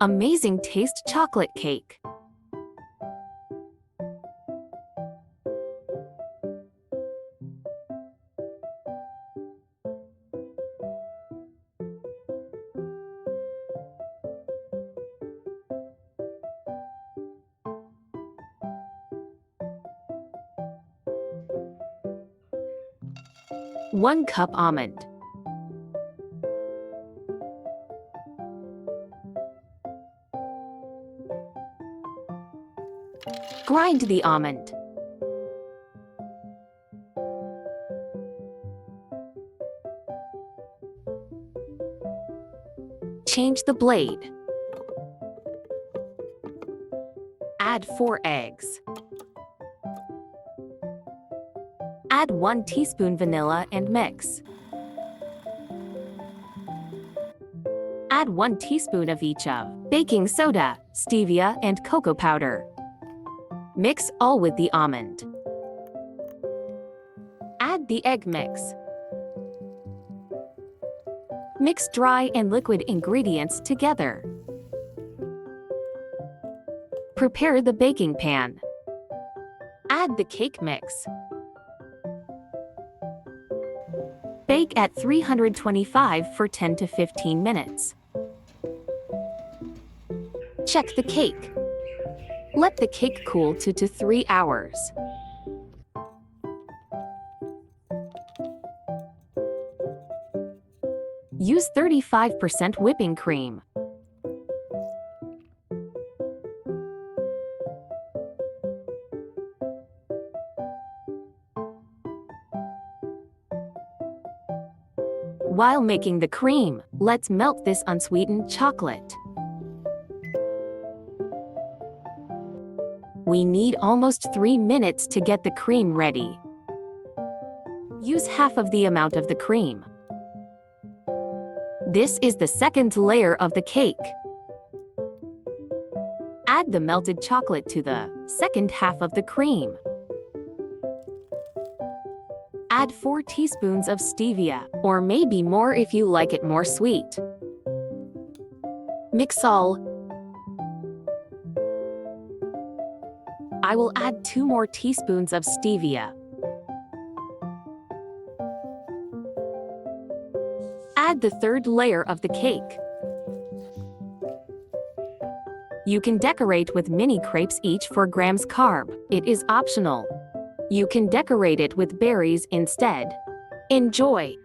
Amazing taste chocolate cake. One cup almond. Grind the almond. Change the blade. Add 4 eggs. Add 1 teaspoon vanilla and mix. Add 1 teaspoon of each of baking soda, stevia, and cocoa powder. Mix all with the almond. Add the egg mix. Mix dry and liquid ingredients together. Prepare the baking pan. Add the cake mix. Bake at 325 for 10 to 15 minutes. Check the cake. Let the cake cool 2 to 3 hours. Use 35% whipping cream. While making the cream, let's melt this unsweetened chocolate. We need almost 3 minutes to get the cream ready. Use half of the amount of the cream. This is the second layer of the cake. Add the melted chocolate to the second half of the cream. Add 4 teaspoons of stevia, or maybe more if you like it more sweet. Mix all. I will add 2 more teaspoons of stevia. Add the third layer of the cake. You can decorate with mini crepes each 4 grams carb. It is optional. You can decorate it with berries instead. Enjoy!